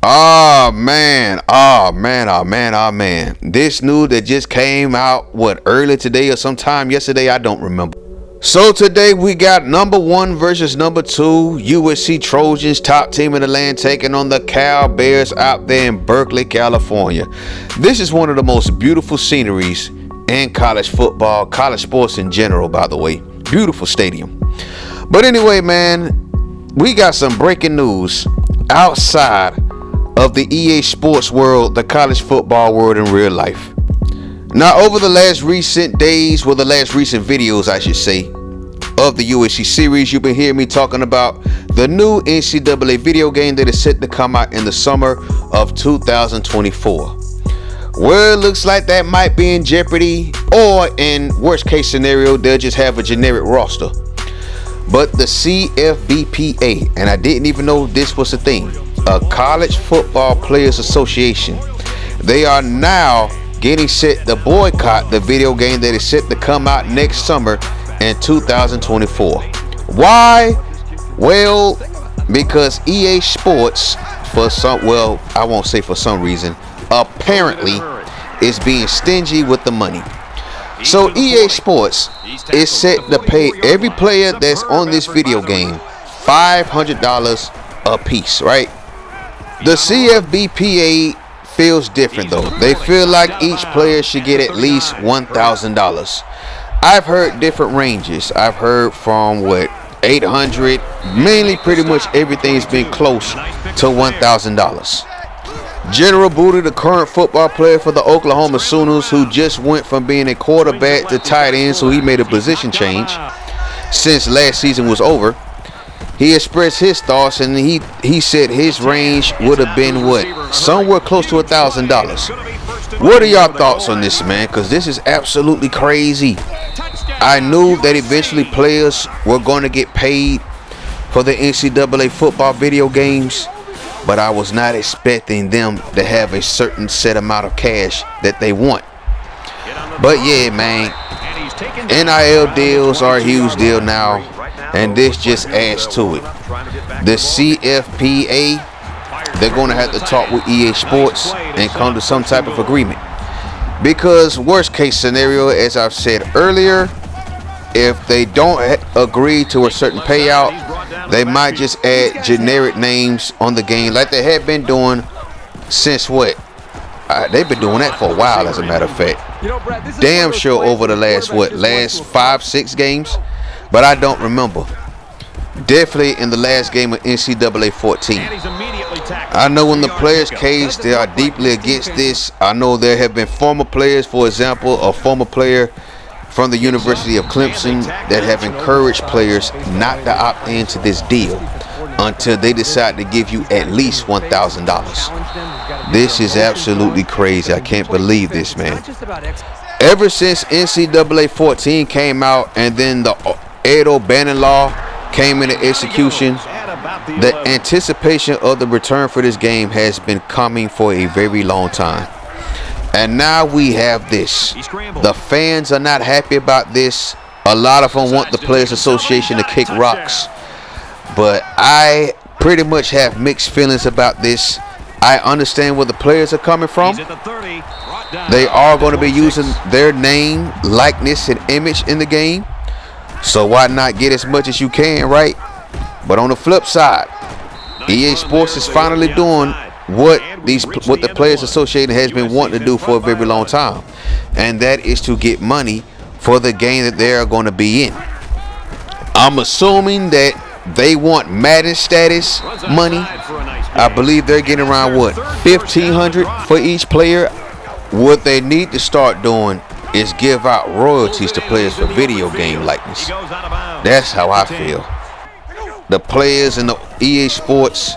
Oh man, oh man, oh man, oh man. This news that just came out, early today or sometime yesterday, I don't remember. So today we got number 1 versus number 2, USC Trojans, top team in the land, taking on the Cal Bears out there in Berkeley, California. This is one of the most beautiful sceneries in college football, college sports in general, by the way. Beautiful stadium. But anyway, man, we got some breaking news outside of the EA Sports world, the college football world in real life. Now, over the last recent days, the last recent videos, I should say, of the USC series, you've been hearing me talking about the new NCAA video game that is set to come out in the summer of 2024. Well, it looks like that might be in jeopardy, or in worst case scenario, they'll just have a generic roster. But the Cfbpa, and I didn't even know this was a thing, a College Football Players Association, they are now getting set to boycott the video game that is set to come out next summer in 2024. Why? Well, because EA Sports, I won't say for some reason, apparently is being stingy with the money. So EA Sports is set to pay every player that's on this video game $500 a piece, right? The Cfbpa feels different though. They feel like each player should get at least $1,000. I've heard different ranges. I've heard from 800, mainly pretty much everything's been close to $1,000. General Booty, the current football player for the Oklahoma Sooners, who just went from being a quarterback to tight end, so he made a position change since last season was over. He expressed his thoughts, and he said his range would have been somewhere close to $1,000. What are y'all thoughts on this, man? Because this is absolutely crazy. I knew that eventually players were going to get paid for the NCAA football video games, but I was not expecting them to have a certain set amount of cash that they want. But yeah, man, NIL deals are a huge deal now, and this just adds to it. The Cfbpa, they're going to have to talk with EA Sports and come to some type of agreement. Because worst case scenario, as I've said earlier, if they don't agree to a certain payout, they might just add generic names on the game like they have been doing since they've been doing that for a while, as a matter of fact. Damn sure over the last 5-6 games, but I don't remember. Definitely in the last game of NCAA 14. I know in the players' case, they are deeply against this. I know there have been former players, for example, a former player from the University of Clemson that have encouraged players not to opt into this deal until they decide to give you at least $1,000. This is absolutely crazy. I can't believe this, man. Ever since NCAA 14 came out and then the Ed O'Bannon law came into execution, the anticipation of the return for this game has been coming for a very long time. And now we have this. The fans are not happy about this. A lot of them want the Players Association to kick rocks. But I pretty much have mixed feelings about this. I understand where the players are coming from. They are going to be using their name, likeness, and image in the game. So why not get as much as you can, right? But on the flip side, EA Sports is finally doing what the Players Association has been wanting to do for a very long time, and that is to get money for the game that they are going to be in. I'm assuming that they want Madden status money. I believe they're getting around $1,500 for each player. What they need to start doing is give out royalties to players for video game likeness. That's how I feel. The players and the EA Sports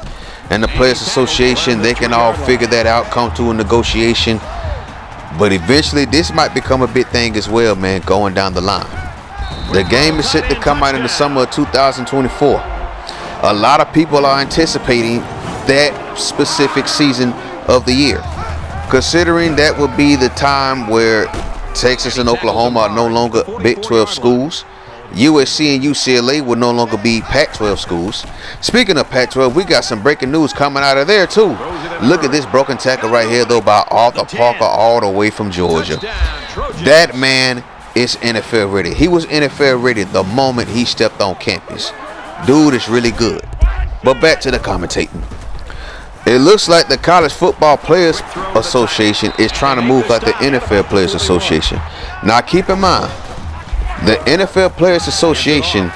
and the Players Association, they can all figure that out, come to a negotiation. But eventually this might become a big thing as well, man, going down the line. The game is set to come out in the summer of 2024. A lot of people are anticipating that specific season of the year, considering that would be the time where Texas and Oklahoma are no longer Big 12 schools. USC and UCLA will no longer be Pac-12 schools. Speaking of Pac-12, we got some breaking news coming out of there too. Look at this broken tackle right here, though, by Arthur Parker all the way from Georgia. That man is NFL ready. He was NFL ready the moment he stepped on campus. Dude is really good. But back to the commentating. It looks like the College Football Players Association is trying to move like the NFL Players Association. Now keep in mind, the NFL Players Association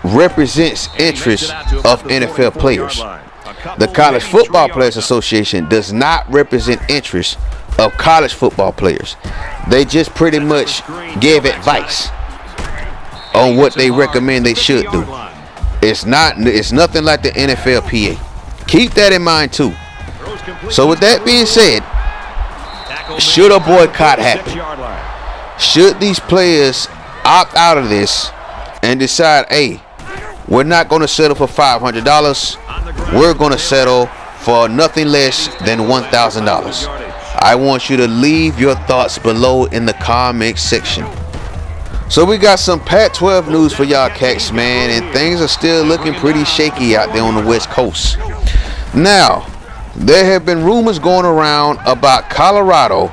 represents interests of NFL players. The College Football Players Association does not represent interests of college football players. They just pretty much give advice on what they recommend they should do. It's nothing like the Cfbpa. Keep that in mind too. So with that being said, should a boycott happen? Should these players opt out of this and decide, hey, we're not going to settle for $500. We're going to settle for nothing less than $1,000. I want you to leave your thoughts below in the comment section. So we got some Pac-12 news for y'all cats, man, and things are still looking pretty shaky out there on the West Coast. Now, there have been rumors going around about Colorado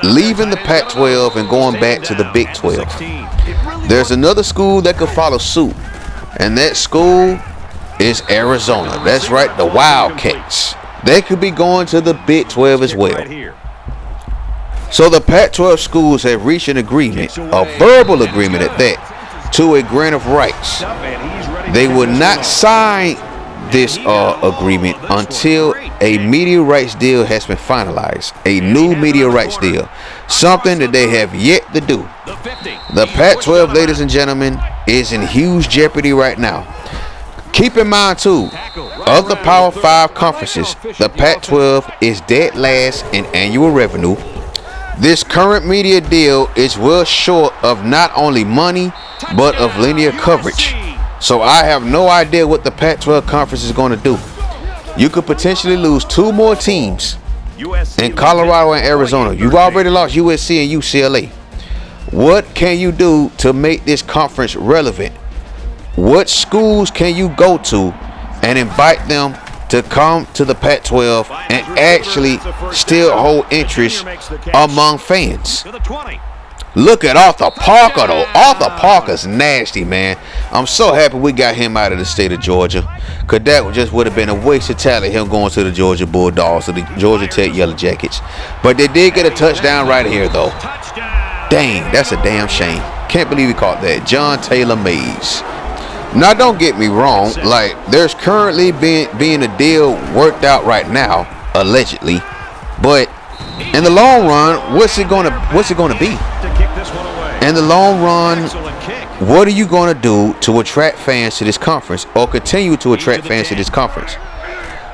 leaving the Pac-12 and going back to the Big 12. There's another school that could follow suit, and that school is Arizona. That's right, the Wildcats. They could be going to the Big 12 as well. So the Pac-12 schools have reached an agreement, a verbal agreement at that, to a grant of rights. They will not sign this agreement until a media rights deal has been finalized. A new media rights deal. Something that they have yet to do. The Pac-12, ladies and gentlemen, is in huge jeopardy right now. Keep in mind too, of the Power 5 conferences, the Pac-12 is dead last in annual revenue. This current media deal is well short of not only money, but of linear coverage. So I have no idea what the Pac-12 conference is going to do. You could potentially lose 2 more teams in Colorado and Arizona. You've already lost USC and UCLA. What can you do to make this conference relevant? What schools can you go to and invite them to come to the Pac-12 and actually still hold interest among fans? Look at Arthur Parker though. Arthur Parker's nasty, man. I'm so happy we got him out of the state of Georgia, because that just would have been a waste of talent, him going to the Georgia Bulldogs or the Georgia Tech Yellow Jackets. But they did get a touchdown right here though. Dang, that's a damn shame. Can't believe he caught that. John Taylor Mays. Now don't get me wrong, like there's currently being a deal worked out right now, allegedly, but in the long run, what's it gonna be? In the long run, what are you gonna do to attract fans to this conference, or continue to attract fans to this conference?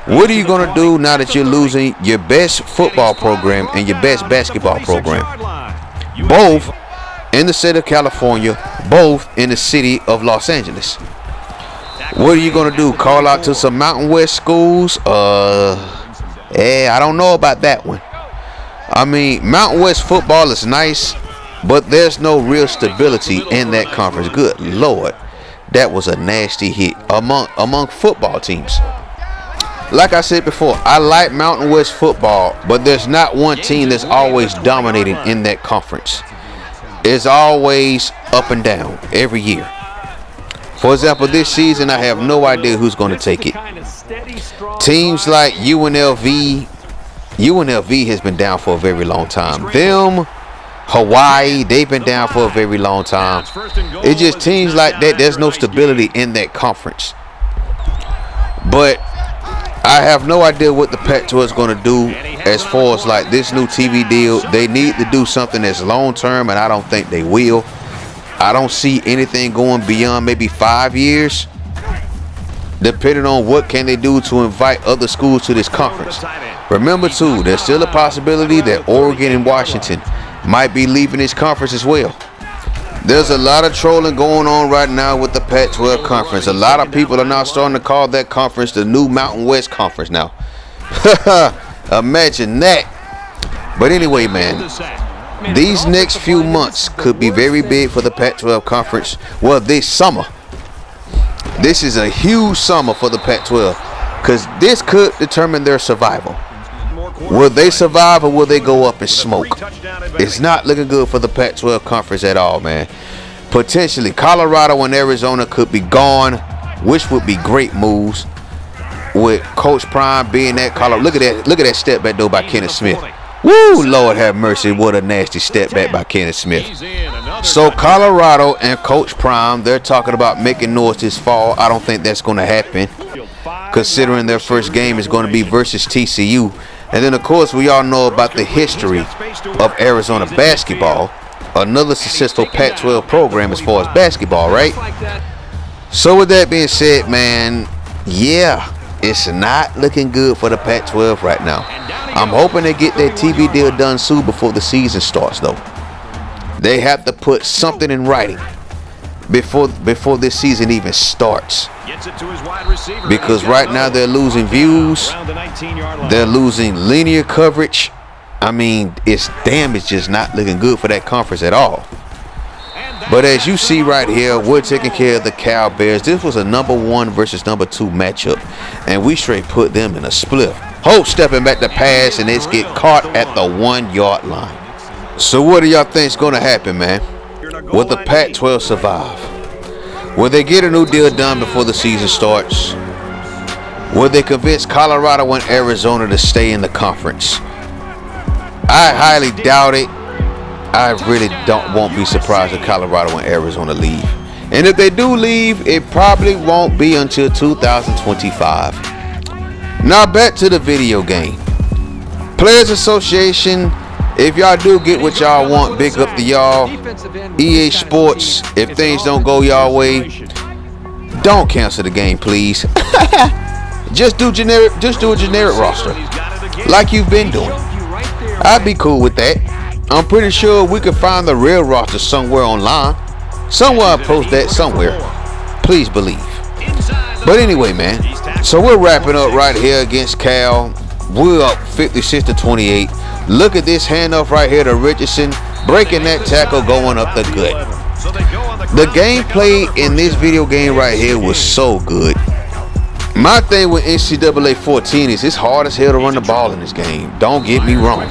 What are you gonna do now that you're losing your best football program and your best basketball program, both in the state of California, both in the city of Los Angeles? What are you gonna do? Call out to some Mountain West schools? I don't know about that one. I mean, Mountain West football is nice, but there's no real stability in that conference. Good Lord, that was a nasty hit among football teams. Like I said before, I like Mountain West football, but there's not one team that's always dominating in that conference. It's always up and down every year. For example, this season, I have no idea who's going to take it. Teams like UNLV has been down for a very long time. Them, Hawaii, they've been down for a very long time. It's just teams like that, there's no stability in that conference. But I have no idea what the Pac-12 is going to do as far as like this new TV deal. They need to do something that's long term, and I don't think they will. I don't see anything going beyond maybe 5 years, depending on what can they do to invite other schools to this conference. Remember too, there's still a possibility that Oregon and Washington might be leaving this conference as well. There's a lot of trolling going on right now with the Pac-12 conference. A lot of people are now starting to call that conference the new Mountain West Conference now. Imagine that. But anyway, man, these next few months could be very big for the Pac-12 conference. Well, this summer. This is a huge summer for the Pac-12, because this could determine their survival. Will they survive or will they go up in smoke? It's not looking good for the Pac-12 conference at all, man. Potentially, Colorado and Arizona could be gone, which would be great moves. With Coach Prime being that Colorado. Look at that step back though by Kenneth Smith. Woo, Lord have mercy, what a nasty step back by Kenneth Smith. So Colorado and Coach Prime, they're talking about making noise this fall. I don't think that's going to happen, considering their first game is going to be versus TCU. And then, of course, we all know about the history of Arizona basketball. Another successful Pac-12 program as far as basketball, right? So with that being said, man, yeah, it's not looking good for the Pac-12 right now. I'm hoping they get that TV deal done soon before the season starts, though. They have to put something in writing before this season even starts. Because right now they're losing views. They're losing linear coverage. I mean, it's just not looking good for that conference at all. But as you see right here, we're taking care of the Cowbears. This was a number 1 versus number 2 matchup, and we straight put them in a spliff. Hope stepping back to pass, and it's get caught at the 1-yard line. So what do y'all think is going to happen, man? Will the Pac-12 survive? Will they get a new deal done before the season starts? Will they convince Colorado and Arizona to stay in the conference? I highly doubt it. I really won't be surprised if Colorado and Arizona leave. And if they do leave, it probably won't be until 2025. Now back to the video game. Players Association, if y'all do get what y'all want, big up to y'all. EA Sports, if things don't go y'all way, don't cancel the game, please. just do a generic roster like you've been doing. I'd be cool with that. I'm pretty sure we could find the real roster somewhere online. Somewhere I'll post that somewhere. Please believe. But anyway, man. So we're wrapping up right here against Cal. We're up 56-28. Look at this handoff right here to Richardson. Breaking that tackle, going up the gut. The gameplay in this video game right here was so good. My thing with Ncaa 14 is it's hard as hell to run the ball in this game. Don't get me wrong.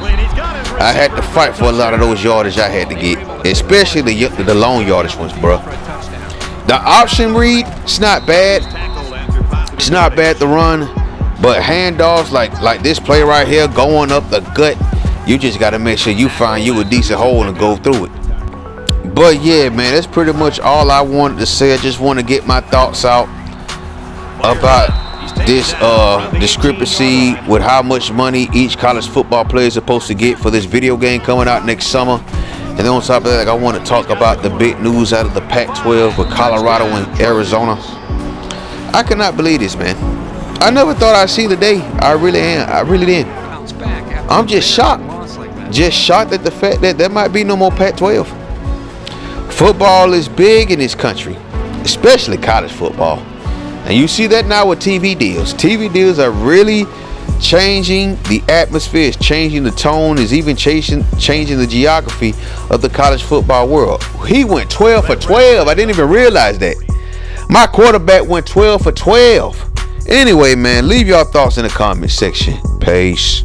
I had to fight for a lot of those yardage I had to get, especially the long yardage ones, bro. The option read, it's not bad. It's not bad to run, but handoffs like this play right here going up the gut, you just got to make sure you find you a decent hole and go through it. But yeah, man, that's pretty much all I wanted to say. I just want to get my thoughts out about this discrepancy with how much money each college football player is supposed to get for this video game coming out next summer. And then on top of that, I want to talk about the big news out of the Pac-12 with Colorado and Arizona. I cannot believe this, man. I never thought I'd see the day. I really am. I really did. I'm just shocked. Just shocked at the fact that there might be no more Pac-12. Football is big in this country, especially college football. And you see that now with TV deals. TV deals are really changing the atmosphere, it's changing the tone, is even changing the geography of the college football world. He went 12 for 12. I didn't even realize that. My quarterback went 12 for 12. Anyway, man, leave your thoughts in the comment section. Peace.